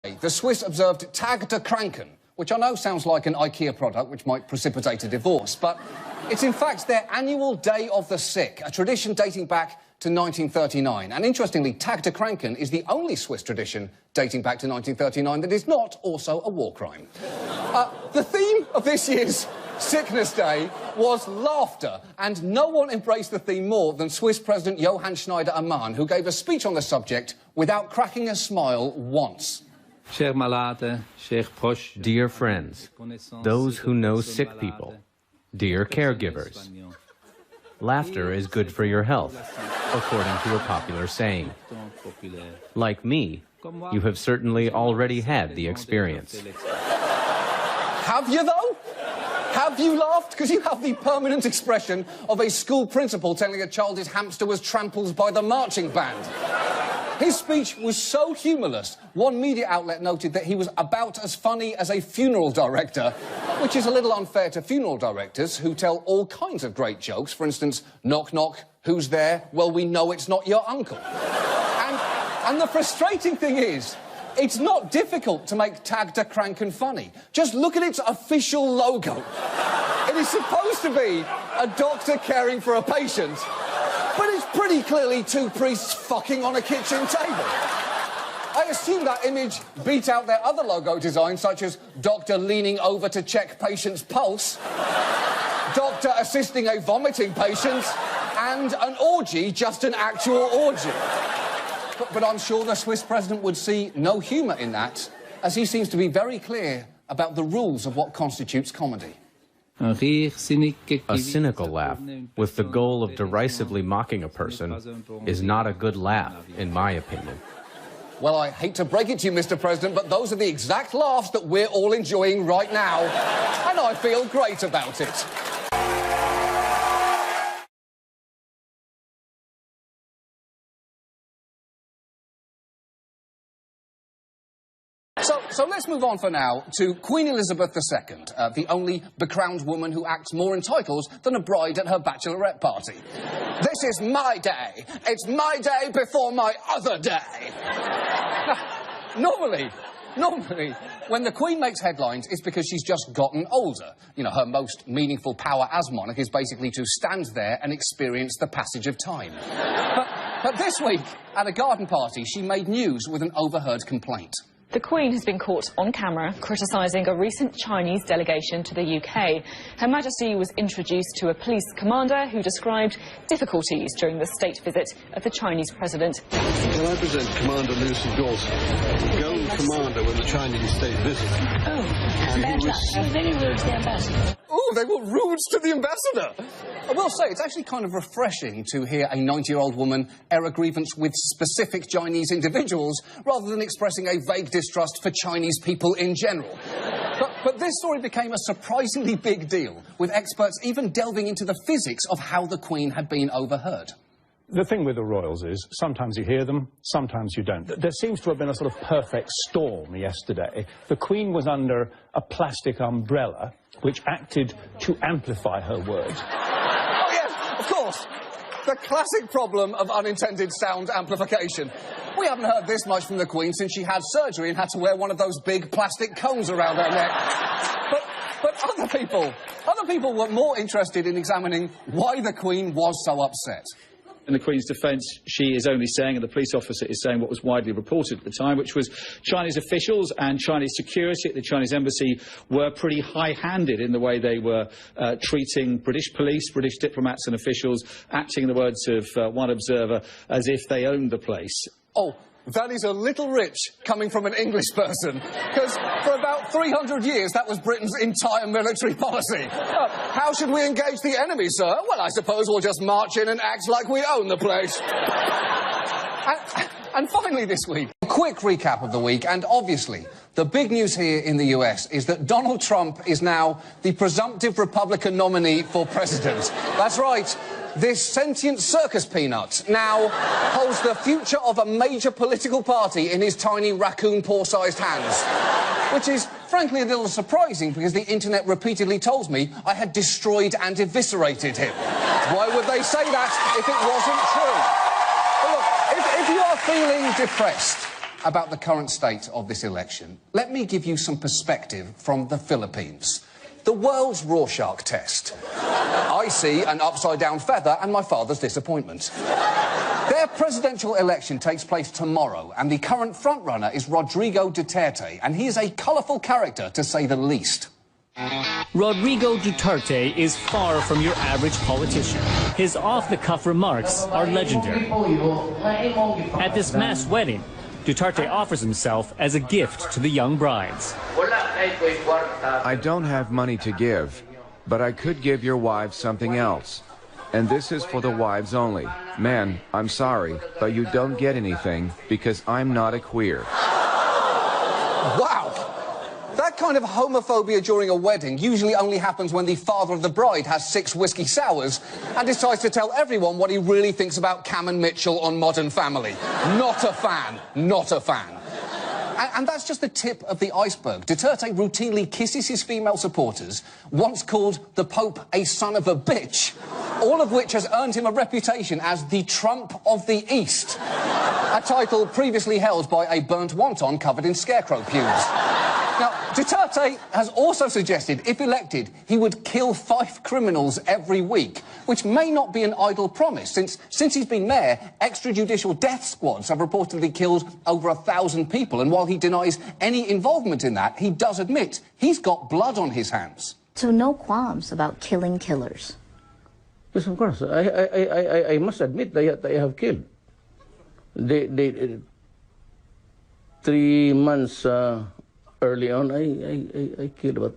The Swiss observed Tag der Kranken, which I know sounds like an IKEA product which might precipitate a divorce, but it's in fact their annual Day of the Sick, a tradition dating back to 1939. And interestingly, Tag der Kranken is the only Swiss tradition dating back to 1939 that is not also a war crime. The theme of this year's Sickness Day was laughter, and no one embraced the theme more than Swiss President Johann Schneider-Ammann, who gave a speech on the subject without cracking a smile once. Dear friends, those who know sick people, dear caregivers, laughter is good for your health, according to a popular saying. Like me, you have certainly already had the experience. Have you, though? Have you laughed? Because you have the permanent expression of a school principal telling a child his hamster was trampled by the marching band. His speech was so humourless, one media outlet noted that he was about as funny as a funeral director, which is a little unfair to funeral directors who tell all kinds of great jokes. For instance, knock, knock, who's there? Well, we know it's not your uncle. And the frustrating thing is, it's not difficult to make Tag der Kranken funny. Just look at its official logo. It is supposed to be a doctor caring for a patient, but it's pretty clearly two priests fucking on a kitchen table. I assume that image beat out their other logo designs, such as doctor leaning over to check patient's pulse, doctor assisting a vomiting patient, and an orgy, just an actual orgy. But I'm sure the Swiss president would see no humour in that, as he seems to be very clear about the rules of what constitutes comedy. A cynical laugh, with the goal of derisively mocking a person, is not a good laugh, in my opinion. Well, I hate to break it to you, Mr. President, but those are the exact laughs that we're all enjoying right now, and I feel great about it. So let's move on for now to Queen Elizabeth II, the only becrowned woman who acts more entitled than a bride at her bachelorette party. This is my day. It's my day before my other day. Normally, when the Queen makes headlines, it's because she's just gotten older. You know, her most meaningful power as monarch is basically to stand there and experience the passage of time. But this week, at a garden party, she made news with an overheard complaint. The Queen has been caught on camera criticising a recent Chinese delegation to the UK. Her Majesty was introduced to a police commander who described difficulties during the state visit of the Chinese president. Can I present Commander Lucy Dawson, Gold Commander with the Chinese state visit? Oh, bad luck. Very rude to the ambassador. Oh, they were rude to the ambassador. I will say, it's actually kind of refreshing to hear a 90-year-old woman air a grievance with specific Chinese individuals rather than expressing a vague distrust for Chinese people in general. But this story became a surprisingly big deal, with experts even delving into the physics of how the Queen had been overheard. The thing with the royals is, sometimes you hear them, sometimes you don't. There seems to have been a sort of perfect storm yesterday. The Queen was under a plastic umbrella, which acted to amplify her words. Oh, yes, of course. The classic problem of unintended sound amplification. We haven't heard this much from the Queen since she had surgery and had to wear one of those big plastic cones around her neck. But other people were more interested in examining why the Queen was so upset. In the Queen's defence, she is only saying, and the police officer is saying what was widely reported at the time, which was Chinese officials and Chinese security at the Chinese embassy were pretty high-handed in the way they were treating British police, British diplomats and officials, acting, in the words of one observer, as if they owned the place. Oh, that is a little rich coming from an English person, because for about 300 years that was Britain's entire military policy. How should we engage the enemy, sir? Well, I suppose we'll just march in and act like we own the place. And finally this week, a quick recap of the week, and obviously the big news here in the US is that Donald Trump is now the presumptive Republican nominee for president. That's right. This sentient circus peanut now holds the future of a major political party in his tiny raccoon paw-sized hands. Which is, frankly, a little surprising because the internet repeatedly told me I had destroyed and eviscerated him. Why would they say that if it wasn't true? But look, if you are feeling depressed, about the current state of this election, let me give you some perspective from the Philippines. The world's Rorschach test. I see an upside-down feather and my father's disappointment. Their presidential election takes place tomorrow, and the current frontrunner is Rodrigo Duterte, and he is a colourful character, to say the least. Rodrigo Duterte is far from your average politician. His off-the-cuff remarks are legendary. At this mass wedding, Duterte offers himself as a gift to the young brides. I don't have money to give, but I could give your wives something else. And this is for the wives only. Men, I'm sorry, but you don't get anything because I'm not a queer. Wow! That kind of homophobia during a wedding usually only happens when the father of the bride has 6 whiskey sours and decides to tell everyone what he really thinks about Cam and Mitchell on Modern Family. Not a fan. Not a fan. And that's just the tip of the iceberg. Duterte routinely kisses his female supporters, once called the Pope a son of a bitch, all of which has earned him a reputation as the Trump of the East, a title previously held by a burnt wonton covered in scarecrow pubes. Now, Duterte has also suggested, if elected, he would kill 5 criminals every week, which may not be an idle promise, since he's been mayor, extrajudicial death squads have reportedly killed over 1,000 people, and while he denies any involvement in that, he does admit he's got blood on his hands. So no qualms about killing killers? Yes, of course. I must admit that I have killed. 3 months early on, I killed about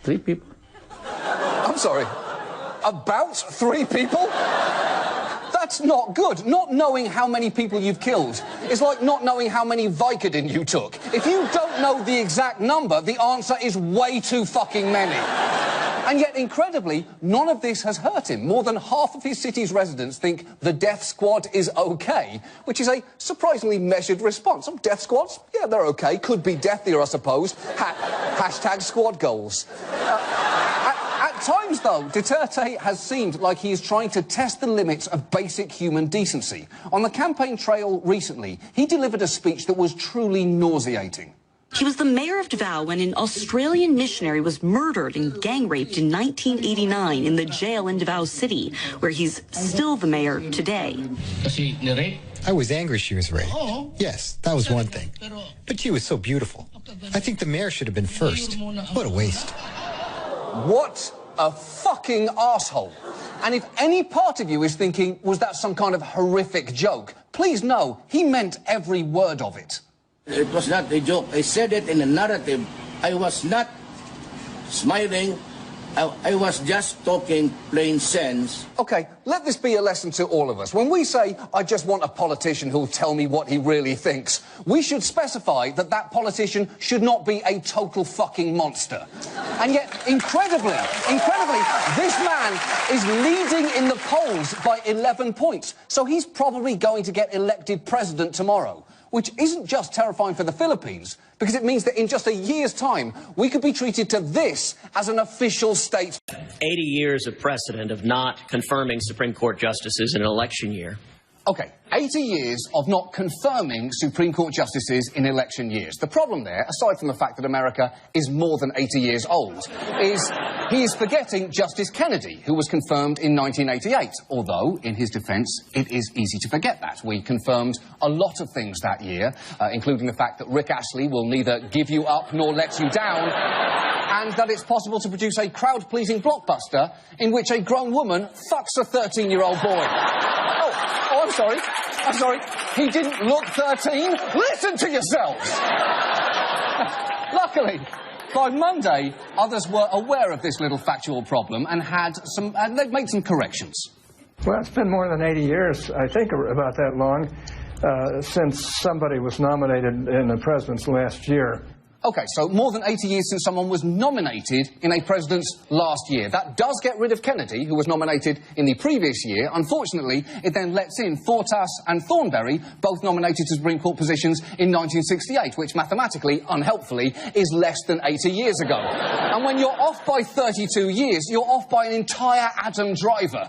3 people. I'm sorry, about 3 people? That's not good. Not knowing how many people you've killed is like not knowing how many Vicodin you took. If you don't know the exact number, the answer is way too fucking many. And yet, incredibly, none of this has hurt him. More than half of his city's residents think the death squad is okay, which is a surprisingly measured response. Some death squads, yeah, they're okay. Could be deathier, I suppose. Hashtag squad goals. At times, though, Duterte has seemed like he is trying to test the limits of basic human decency. On the campaign trail recently, he delivered a speech that was truly nauseating. He was the mayor of Davao when an Australian missionary was murdered and gang-raped in 1989 in the jail in Davao City, where he's still the mayor today. I was angry she was raped. Yes, that was one thing. But she was so beautiful. I think the mayor should have been first. What a waste. What a fucking asshole. And if any part of you is thinking, was that some kind of horrific joke, please know, he meant every word of it. It was not a joke. I said it in a narrative. I was not smiling. I was just talking plain sense. OK, let this be a lesson to all of us. When we say, I just want a politician who'll tell me what he really thinks, we should specify that that politician should not be a total fucking monster. And yet, incredibly, this man is leading in the polls by 11 points. So he's probably going to get elected president tomorrow. Which isn't just terrifying for the Philippines, because it means that in just a year's time, we could be treated to this as an official state. 80 years of precedent of not confirming Supreme Court justices in an election year. OK, 80 years of not confirming Supreme Court justices in election years. The problem there, aside from the fact that America is more than 80 years old, is he is forgetting Justice Kennedy, who was confirmed in 1988. Although, in his defence, it is easy to forget that. We confirmed a lot of things that year, including the fact that Rick Astley will neither give you up nor let you down, and that it's possible to produce a crowd-pleasing blockbuster in which a grown woman fucks a 13-year-old boy. Oh, I'm sorry. He didn't look 13. Listen to yourselves. Luckily, by Monday, others were aware of this little factual problem and they'd made some corrections. Well, it's been more than 80 years, I think, about that long, since somebody was nominated in the president's last year. OK, so more than 80 years since someone was nominated in a president's last year. That does get rid of Kennedy, who was nominated in the previous year. Unfortunately, it then lets in Fortas and Thornberry, both nominated to Supreme Court positions in 1968, which mathematically, unhelpfully, is less than 80 years ago. And when you're off by 32 years, you're off by an entire Adam Driver.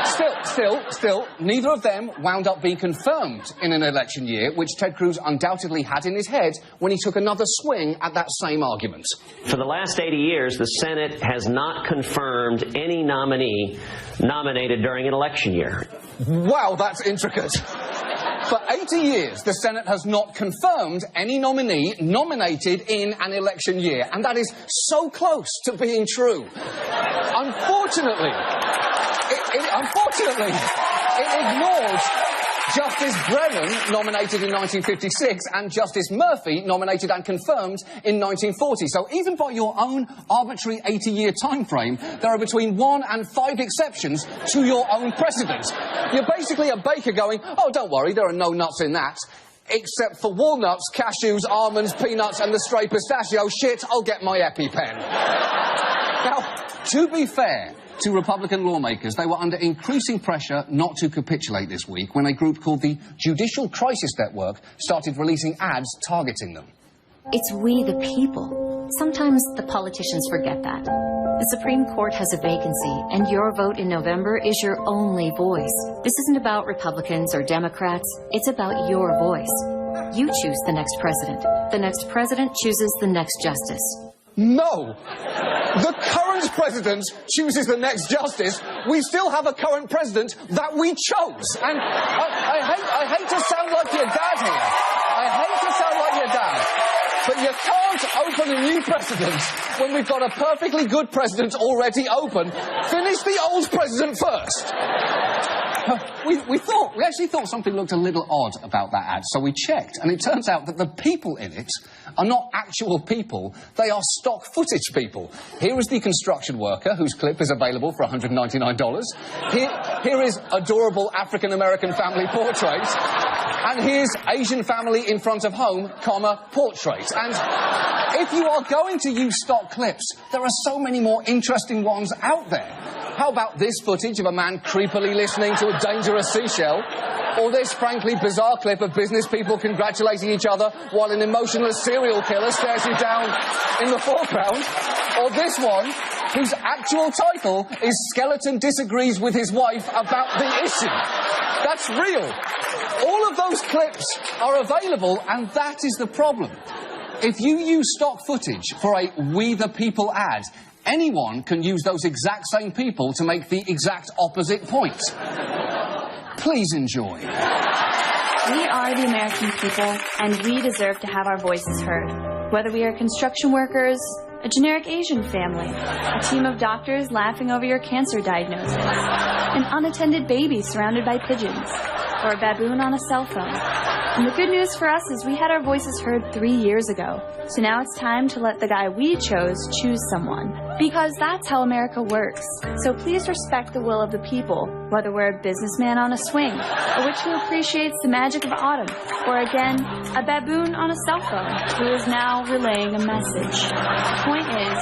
Still, neither of them wound up being confirmed in an election year, which Ted Cruz undoubtedly had in his head when he took another swing at that same argument. For the last 80 years, the Senate has not confirmed any nominee nominated during an election year. Wow, that's intricate. For 80 years, the Senate has not confirmed any nominee nominated in an election year, and that is so close to being true. Unfortunately, it ignores Justice Brennan, nominated in 1956, and Justice Murphy, nominated and confirmed in 1940. So even by your own arbitrary 80-year time frame, there are between 1 and 5 exceptions to your own precedent. You're basically a baker going, oh, don't worry, there are no nuts in that. Except for walnuts, cashews, almonds, peanuts, and the stray pistachio. Shit, I'll get my EpiPen. Now, to be fair to Republican lawmakers, they were under increasing pressure not to capitulate this week when a group called the Judicial Crisis Network started releasing ads targeting them. It's we the people. Sometimes the politicians forget that. The Supreme Court has a vacancy, and your vote in November is your only voice. This isn't about Republicans or Democrats. It's about your voice. You choose the next president. The next president chooses the next justice. No! The current president chooses the next justice. We still have a current president that we chose. And I hate to sound like your dad here. I hate to sound like your dad. But you can't open a new precedent when we've got a perfectly good president already open. Finish the old president first. We actually thought something looked a little odd about that ad, so we checked, and it turns out that the people in it are not actual people, they are stock footage people. Here is the construction worker, whose clip is available for $199. Here is adorable African-American family portrait, and here's Asian family in front of home, comma, portrait. And if you are going to use stock clips, there are so many more interesting ones out there. How about this footage of a man creepily listening to a dangerous seashell? Or this frankly bizarre clip of business people congratulating each other while an emotionless serial killer stares you down in the foreground? Or this one, whose actual title is Skeleton Disagrees with His Wife About the Issue. That's real. All of those clips are available, and that is the problem. If you use stock footage for a We the People ad, anyone can use those exact same people to make the exact opposite point. Please enjoy. We are the American people, and we deserve to have our voices heard. Whether we are construction workers, a generic Asian family, a team of doctors laughing over your cancer diagnosis, an unattended baby surrounded by pigeons, or a baboon on a cell phone. And the good news for us is we had our voices heard 3 years ago. So now it's time to let the guy we chose choose someone. Because that's how America works. So please respect the will of the people, whether we're a businessman on a swing, a witch who appreciates the magic of autumn, or again, a baboon on a cell phone who is now relaying a message. The point is,